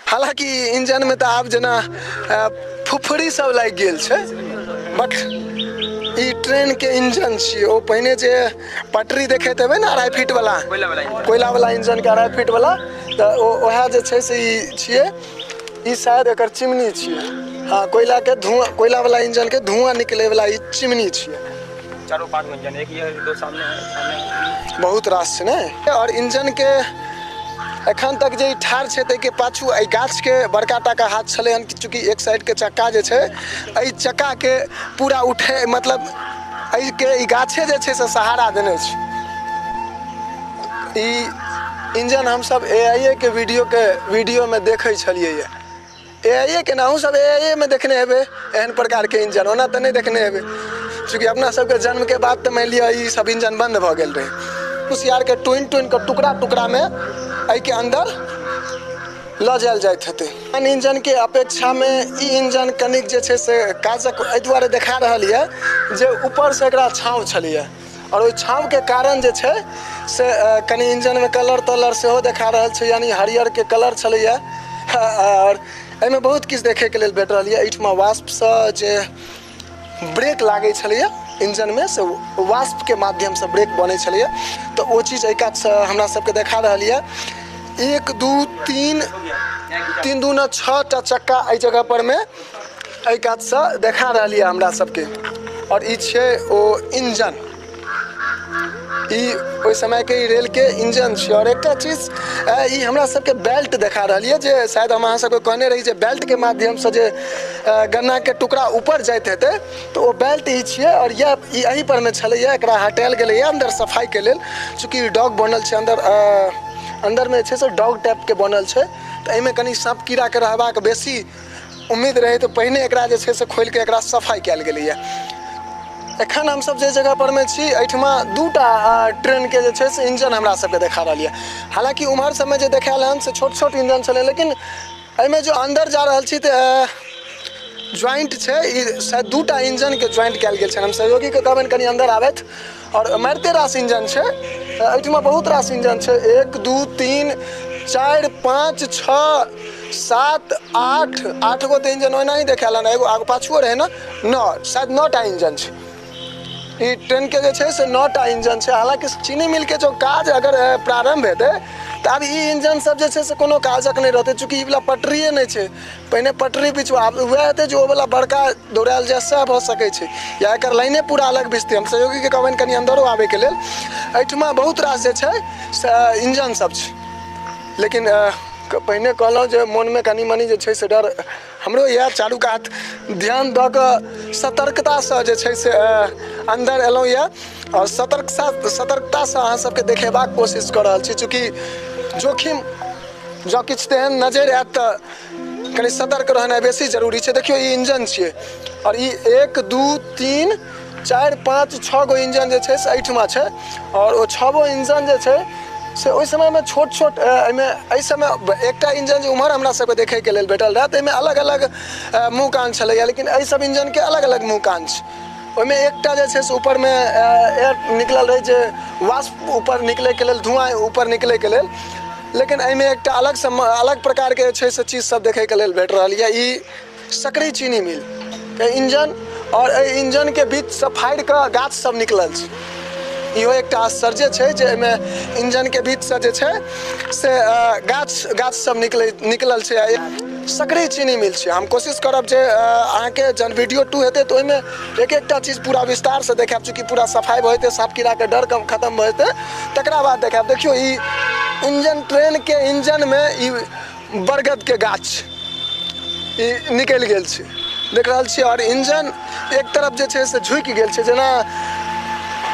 हालांकि इंजन में तो आब जना फुफरी सब लग गेल छै, बट ई ट्रेन के इंजन छिए। ओ पहिने जे पटरी देखैत हेबै ना 2.5 फीट वाला कोयला वाला इंजन के 2.5 फीट वाला, तो ओहे जे छै से ई छिए। ई शायद एकर चिमनी छिए। हाँ, कोयला के धुआं, कोयला वाला इंजन के धुआं निकले वाला ई चिमनी छिए। चारों 5 इंजन, एक ये दो सामने है, बहुत रास छै ने। और इंजन के एखन तक जे ठार छै तै के पाछू एहि गाछ के बड़का टाका हाथ छलै हन, चूँकि एक साइड के चक्का जे छै एहि चक्का के पूरा उठे, मतलब एहि के ई गाछे जे छै से सहारा देने छै। ई इंजन हम सब एआईए के वीडियो में देखे छलिए ये। एआईए के नाहू सब एआईए में देखने हेबै एहन प्रकार के इंजन, ओना तो नहीं देखने हेबै, चूँकि अपना सबके जन्म के बाद तो मान लिया ई सब इंजन बंद भ गेल रहे। कुशियार के टुइन के टुकड़ा टुकड़ा में एहि के अंदर ल जायल जाइत हेतै। इंजन के अपेक्षा में ई इंजन कनिक जे छै से काजक एहि दुआरे देखा रहल ये जे ऊपर से एकरा छाँव छलिए, और ओहि छाँव के कारण जे छै से कनि इंजन में कलर तलर सेहो देखा रहल छै, यानी हरियर के कलर छलैया। और एहिमे बहुत किछु देखे के लेल भेट रहल ये। एहिठमा वाष्प से जे ब्रेक लागे छलैया इंजन में, से वाष्प के माध्यम से ब्रेक बने छलैया, तो वो चीज एहि कात से हमरा सबके देखा रहल ये। 1 2 3 3 2 6 टा चक्का एहि जगह पर में एहि कात से देखा रहल ये हमरा सबके। और ई छै ओ इंजन, ई ओहि समय के रेल के इंजन छै। और एकटा चीज ई हमरा सबके बेल्ट देखा रहल ये, जे शायद हम अहाँ सबके कहने रही जे बेल्ट के माध्यम से जे गन्ना के टुकड़ा ऊपर जाइत हेतै, तो वो बेल्ट ई छिए। और यही पर में छलैया, एकरा हटायल गेलैया अंदर सफाई के लेल, चूँकि डॉग बनल छै अंदर में छै से डॉग टाइप के बनल छै, तो एहिमे कनि साँप कीड़ा के रहबाक बेसी उम्मीद रहे, तो पहिने एकरा जे छै से खोल के एकरा सफाई कयल गेलैया। एखन हम सब जे जगह पर में छी, एहिठमा 2टा ट्रेन के जे छै से इंजन हमरा सबके देखा रहल ये। हालांकि उम्हर सब में जे देखायल हन से छोट छोट इंजन छलै, लेकिन एहिमे जो अंदर जा रहल छी तऽ ज्वाइंट छै, ई शायद 2टा इंजन के ज्वाइंट कयल गेल छै। हम सहयोगी के कहबनि कनि अंदर आबैत। और मारिते रास इंजन छै एहिठमा, बहुत रास इंजन छै। 1 2 3 4 5 6 7 8 गो तो इंजन ओना ही देखायल हन। एगो आगू पाछुओ रहे ना, 9 शायद 9टा इंजन छै। ई ट्रेन के जे छै से 9टा इंजन छै। हालांकि चीनी मिल के जो काज अगर प्रारंभ हेतै तऽ आब ई इंजन सब जे छै से कोनो काजक नहीं रहतै, चूँकि ई वाला पटरिए नहीं छै। पहिने पटरी बिछवा, आब वएह हेतै जो वाला बड़का दौड़ायल जाय सएह भऽ सकै छै, या एकर लाइने पूरा अलग बिछतै। हम सहयोगी के कहबनि कनि अंदरो आबे के लेल। एहिठमा बहुत रास जे छै से इंजन सब छै, लेकिन पहिने कहलहुँ जे मन में कनि मनि जे छै से डर हमरो यऽ। चारू कात ध्यान दऽ कऽ सतर्कता से जे छै से अंदर एलहुँ यऽ, और सतर्कता से अहाँ सबके देखेबाक कोशिश कऽ रहल छी, चूँकि जोखिम जँ किछु तेहन नजरि आयत तऽ कनि सतर्क रहनाइ बेसी जरूरी छै। देखियौ ई इंजन छियै, और ई 1 2 3 4 5 6 गो इंजन जे छै से एहिठमा छै। और ओ 6गो इंजन जे छै से ओहि समय में छोट छोट, एहि समय एकटा इंजन जे उम्हर हमरा सबके देखे के लेल भेटल रहा, ताहिमे अलग अलग मुँह कान छलैया, लेकिन एहि सब इंजन के अलग अलग मुँह कान छै। ओहिमे एकटा जे छै से ऊपर में एयर निकलल रहे, जे वाष्प ऊपर निकले के लेल, धुआं ऊपर निकले के लेल, लेकिन एहिमे एकटा अलग प्रकार के छै से चीज सब देखे के लेल भेट रहल ये। ई सकरी चीनी मिल के इंजन, और एहि इंजन के बीच से फाड़ि कऽ गाछ सब निकलल छै। इहो एकटा आश्चर्य छै जे एहिमे इंजन के बीच से जे छै से गाछ सब निकलल छै। सकरी चीनी मिल छै। हम कोशिश करब जे अहाँके जन वीडियो 2 हेतै तऽ ओहिमे एक एकटा चीज पूरा विस्तार से देखायब, चूँकि पूरा सफाई भऽ जेतै, साँप कीड़ा के डर खत्म भऽ जेतै, तकरा बाद देखायब। देखियौ ई इंजन, ट्रेन के इंजन में ई बरगद के गाछ ई निकलि गेल छै, देख रहल छियै। और इंजन एक तरफ जे छै से झुकि गेल छै, जेना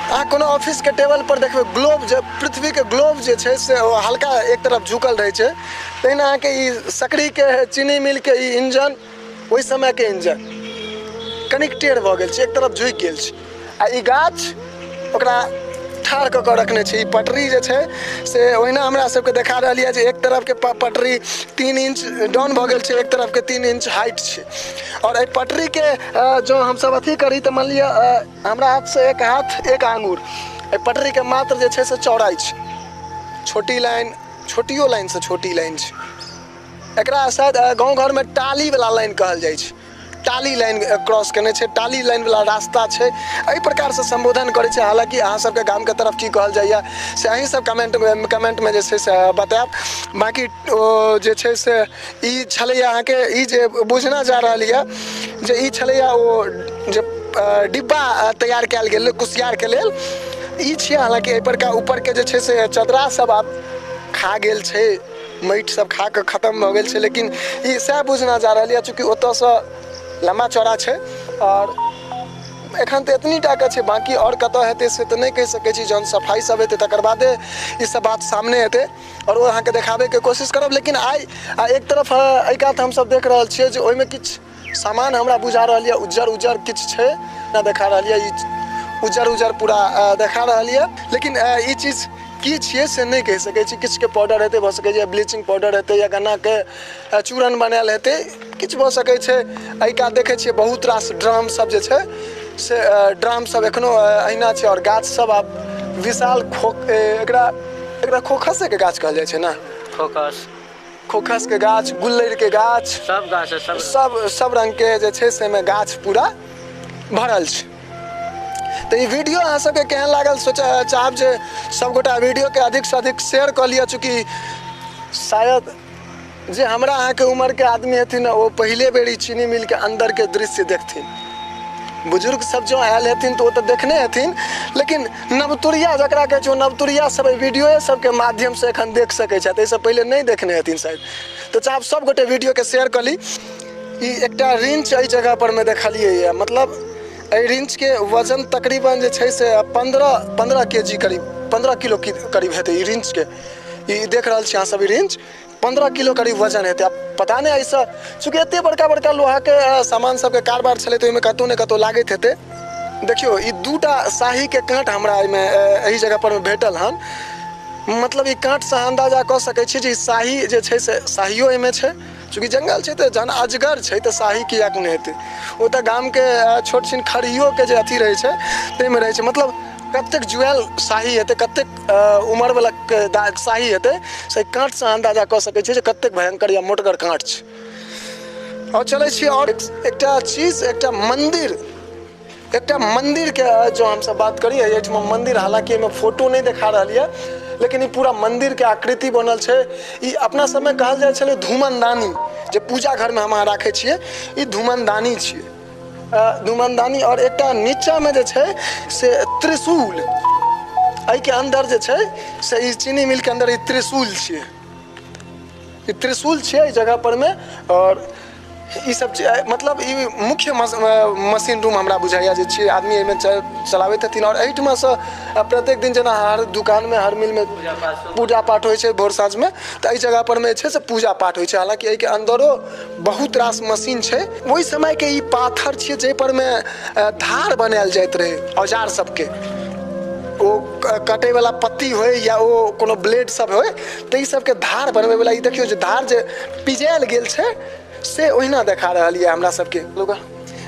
अहाँ कोनो ऑफिस के टेबल पर देखबै ग्लोब, जे पृथ्वी के ग्लोब जे छै से हल्का एक तरफ झुकल रहे छै, तहिना अहाँके ई सकरी के चीनी मिल के ई इंजन, ओहि समय के इंजन कनिक टेढ़ भऽ गेल छै, एक तरफ झुकि गेल छै। आ ई गाछ ओकरा ठाढ़ कऽ के रखने छै। ई पटरी जे छै से ओहिना हमरा सबके देखा रहल यऽ जे एक तरफ के पटरी 3 इंच डाउन भऽ गेल छै, एक तरफ के 3 इंच हाइट छै। और एहि पटरी के जो हम सब अथी करी तऽ मान लिअ हमरा हाथ से एक हाथ एक आंगुर, एहि पटरी के मात्र जे छै से चौड़ाई छै। छोटी लाइन, छोटियो लाइन से छोटी लाइन छै। एकरा शायद गाँव घर में टाली वाला लाइन कहल जाइ छै, टाली लाइन क्रॉस करने छै, टाली लाइन वाला रास्ता छै, एहि प्रकार से संबोधन करे छै। हालांकि अहाँ सबके गाम के तरफ की कहल जाइए से अहीं सब कमेंट में जे छै से बतायब। बाकी जे छै से ई छलैए अहाँके ई जे बुझना जा रहल यऽ जे ई छलैए ओ जे डिब्बा तैयार कयल गेल कुशियार के लेल ई छियै। हालांकि एहि पर का ऊपर के जे छै से चदरा सब आब खा गेल छै, माटि सब खा के खत्म भऽ गेल छै, लेकिन ई सएह बुझना जा रहल यऽ चूँकि ओतऽसँ लम्बा चौड़ा छै और एखन तऽ एतनी टा के छै, बाकी और कतऽ हेतै से तऽ नहि कहि सकै छी। जहन सफाई सब हेतै तकर बादे ई सब बात सामने हेतै और वो अहाँके देखाबैके कोशिश करब। लेकिन आइ एक तरफ एहि कात हमसब देख रहल छियै जे ओहिमे किछु सामान हमरा बुझा रहल यऽ, उज्जर उज्जर किछु छै ना देखा रहल यऽ, ई उज्जर उज्जर पूरा देखा रहल यऽ। लेकिन ई चीज की छियै से नहीं कहि सकै छी। किछु के पाउडर हेतै, भऽ सकै छै ब्लीचिंग पाउडर हेतै या गन्ना के चूरन बनायल हेतै, किछु भऽ सकै छै। एहि कात देखै छियै बहुत रास ड्राम सब जे छै से ड्राम सब एखनो अहिना छै और गाछ सब आब विशाल एकरा खोखसे के गाछ कहल जाइ छै ना, खोखस के गाछ, गुल्लरि के गाछ, सब गाछ है, सब रंग के जे छै से में गाछ पूरा भरल छै। तो ये वीडियो अहाँ सबके केहन लागल चाहब जे सब गोटा वीडियो के अधिक से अधिक शेयर कर लिया, चूँकि शायद जे हमरा अहाँ के उम्र के आदमी हथिन वो पहले बेरी चीनी मिल के अंदर के दृश्य देखथिन। बुजुर्ग सब जो आयल हथिन तो वो तो देखने हथिन, लेकिन नवतुरिया जकरा कहै छै नवतुरिया सब वीडियो सब के माध्यम से एखन देख सकै छथि, एहिसँ पहले नहीं देखने हथिन शायद। तो चाहब सब गोटे वीडियो के शेयर कर ली। ई एकटा रिंच एहि जगह पर में देखलिए है, मतलब एहि रिंच के वजन तकरीबन जे छै से 15 केजी करीब 15 किलो करीब हेतै ई रिंच के। ई देख रहल छी अहाँ सब, ई रिंच 15 किलो करीब वजन हेतै। अब पता नहीं ऐसा चूँकि एते बड़का बड़का लोहा के सामान सबके कारबार छलै तो ओहिमे कतौ ने कतौ लागैत हेतै। देखियो ई दूटा शाही के काँट हमरा एहि जगह पर भेटल हन, मतलब ई काँट से अंदाजा कऽ सकै छी जे शाही जे छै से शाहियो एहिमे छै। चूँकि जंगल छै तऽ जहन अजगर छै तऽ शाही कियाक नहि हेतै। ओ तऽ गाम के छोट छिन खरियो के जे अथी रहै छै ताहिमे रहै छै, मतलब कतेक जुआल शाही हेतै, कतेक उमर वाला शाही हेतै से काँट से अंदाजा कऽ सकै छै जे कतेक भयंकर या मोटगर काँट छै। और चलै छी और एकटा चीज, एकटा मंदिर के जो हम सब बात करिए, एहिठमा मंदिर, हालांकि एहिमे फोटो नहीं देखा रहल यऽ, लेकिन ई पूरा मंदिर के आकृति बनल छै। ई अपना समय कहल जाइ छलै धूमनदानी, जे पूजा घर में हम अहाँ राखै छियै, ई धूमनदानी छियै, धूमनदानी। और एकटा नीचा में जे छै से त्रिशूल, एहि के अंदर जे छै से ई चीनी मिल के अंदर ई त्रिशूल छियै, ई त्रिशूल छियै जगह पर में। और ई सब मतलब ई मुख्य मशीन रूम हमरा बुझाइया जे छियै, आदमी एहिमे चलाबैत हथिन। और एहिठमा से प्रत्येक दिन जेना हर दुकान में हर मिल में पूजा पाठ होइ छै भोर साँझ में, तऽ एहि जगह पर में जे छै से पूजा पाठ होइ छै। हालांकि एहि के अंदरो बहुत रास मशीन छै। ओहि समय के ई पाथर छियै जाहि पर में धार बनायल जाइत रहे औजार सबके, ओ कटे वाला पत्ती हो या ओ कोनो ब्लेड सब हो, तो ई सबके धार बनबे वाला, ई देखियो जे धार जे पिजायल गेल छै से ओहिना देखा रहल यऽ हमरा सबके लोग।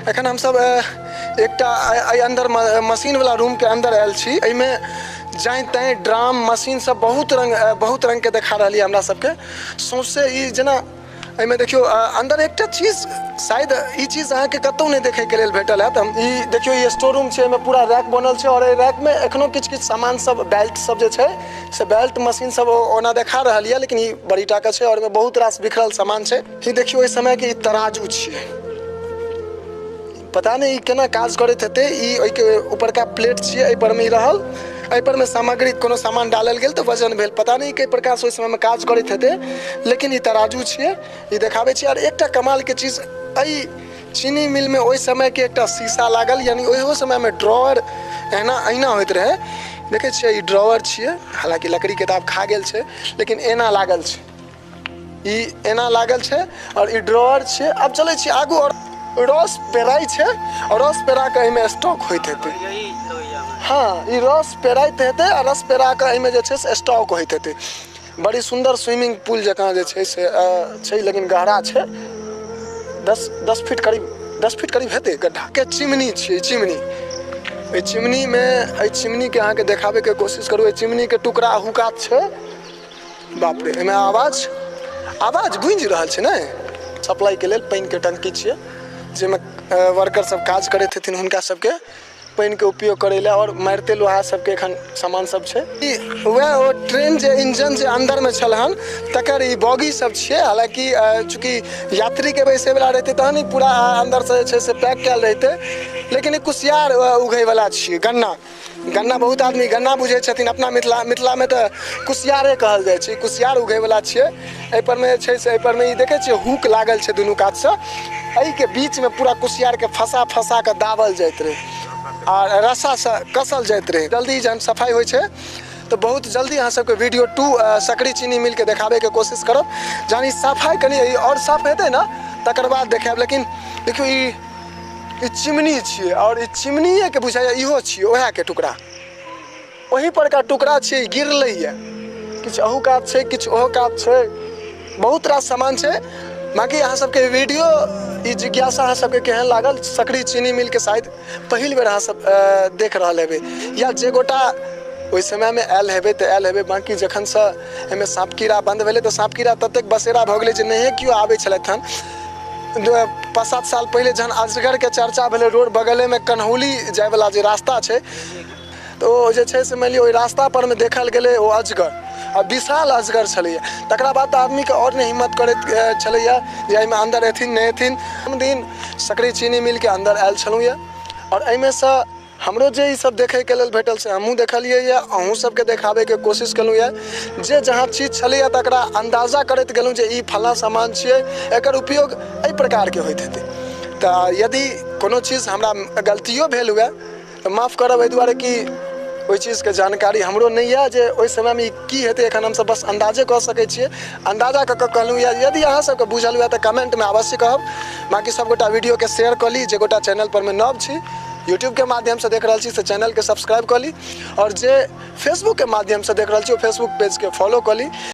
एखन हम सब एकटा अंदर मशीन वाला रूम के अंदर आयल छी। एहिमे जाए ताए ड्राम मशीन सब बहुत रंग के देखा रहल यऽ हमरा सबके। सौंसे ई जेना एहिमे देखियो अंदर एकटा चीज, शायद ई चीज अहाँ के कतौ नहीं देखे के लेल भेटल है। हम ई देखियो ई स्टोर रूम छै, एहिमे पूरा रैक बनल छै और रैक में एखनो किछु सामान सब, बेल्ट सब जे छै से बेल्ट मशीन सब ओना देखा रहल यऽ, लेकिन ई बड़ी टा के छै और एहिमे बहुत रास बिखरल सामान छै। ई देखियो ओहि समय के ई तराजू छियै, पता नहीं ई केना काज करैत हेतै। ई ओहि के ऊपर का प्लेट छियै, एहि पर में ई रहल, एहि पर में सामग्री कोनो सामान डालल गेल तो वजन भेल, पता नहीं कई प्रकार से ओहि समय में काज करैत हेतै, लेकिन ई तराजू छियै, ई देखाबै छै। और एकटा कमाल के चीज, एहि चीनी मिल में ओहि समय के एकटा शीशा लागल, यानी ओहो समय में ड्रॉअर एना होइत रहे। देखे छियै ई ड्रॉअर छियै, हालांकि लकड़ी के दाब खा गेल छै, लेकिन एना लागल छै, ई एना लागल छै और ई ड्रॉअर छियै। अब चलै छी आगू, और रस पेराई छै और रस पेरा के एहिमे स्टॉक होइत हेतै। हाँ, ई रस पेराइत हेतै और रस पेरा के एहिमे जे छै से स्टॉक होइत हेतै। बड़ी सुंदर स्विमिंग पूल जकाँ जे छै से छै, लेकिन गहरा छै, 10 फीट करीब हेतै गड्ढा के। चिमनी छियै, चिमनी, चिमनी में चिमनी के अहाँ के देखाबे के कोशिश करू। चिमनी के टुकड़ा हुकात छै, बाप रे, एहिमे आवाज आवाज गूंजि रहल छै ने। सप्लाई के लेल पानि के टंकी छियै जाहिमे वर्कर सब काज करैत हेथिन, हुनका सबके पानि के उपयोग करे ला और मारिते लोहा सबके एखन सामान सब छै। वह ओ ट्रेन जे इंजन जे अंदर में छल हन तकर ई बॉगी सब छियै। हालांकि चूंकि यात्री के बैसे वाला रहते तहन ही पूरा अंदर से छै से पैक कैल रहते, लेकिन ई कुसियार उगै वाला छियै। गन्ना बहुत आदमी गन्ना बुझै छथिन, अपना मिथिला में तऽ कुसियारे कहल जाइ छै। कुसियार उगै वाला छियै। एहि पर में छै से एहि पर में ई देखै छियै हुक लागल छै दुनू कात से, एहि के बीच में पूरा कुसियार के फंसा के दाबल जाइत रहे और रस्सा से कसल जाइत रहे। जल्दी जहन सफाई होइ छै तो बहुत जल्दी अहाँ सबके वीडियो 2 सकरी चीनी मिल के देखाबे के कोशिश करब। जहन ई सफाई कनी और साफ हेतै ना तकर बाद देखाब। लेकिन देखियो ई चिमनी छियै और ई चिमनीए के बुझाइए इहो छियै ओहे के टुकड़ा, वही पर का टुकड़ा छियै गिरलै है। किछु अहू कात छै, किछु ओहो कात छै, बहुत रास सामान छै। बाकी अहाँ सबके वीडियो ई जिज्ञासा अहाँ सबके केहन लागल सकरी चीनी मिल के शायद पहिल बेर अहाँ सब देख रहल हेबै, या जे गोटा ओहि समय में आयल हेबै तऽ आयल हेबै। बाकी जखन से एहिमे साँप कीड़ा बंद भेलै तऽ साँप कीड़ा ततेक बसेरा भऽ गेलै जे नहिए केओ आबै छलथि हन। 5-7 साल पहले जहन अजगर के चर्चा भेलै, रोड बगले में कन्हौली जाय वाला जे रास्ता छै तो जे छै से मानि लिअ ओहि रास्ता पर में देखल गेलै ओ अजगर, आ विशाल अजगर छलैया। तकरा बाद तऽ आदमी के और नहीं हिम्मत करैत छलैया जे एहिमे अंदर एथिन नहीं एथिन। हम दिन सकरी चीनी मिल के अंदर आयल छलहुँ या और एहिमे से हमरो जे ई सब देखे के लेल भेटल से हमहूँ देखलियै या अहूँ सबके देखाबे के कोशिश केलहुँ या। जे जहाँ चीज छलैया तकरा अंदाजा करैत गेलहुँ जे ई फलां सामान छियै, एकर उपयोग एहि प्रकार के होइत हेतै। तऽ यदि कोनो चीज हमरा गलतियो भेल हुए तऽ माफ करब, एहि दुआरे कि ओहि चीज के जानकारी हमरो नहीं है जे ओहि समय में की हेतै। एखन हम सब बस अंदाजे कह सकै छियै, अंदाजा कऽ के कहलहुँ या। यदि अहाँ सबके बुझल हुए तऽ कमेंट में अवश्य कहब। बाकी सब गोटा वीडियो के शेयर कऽ ली, जे गोटा चैनल पर में नव छी यूट्यूब के माध्यम से देख रहल छी से चैनल के सब्सक्राइब कऽ ली, और जे फेसबुक के माध्यम से देख रहल छी ओ फेसबुक पेज के फॉलो कऽ ली।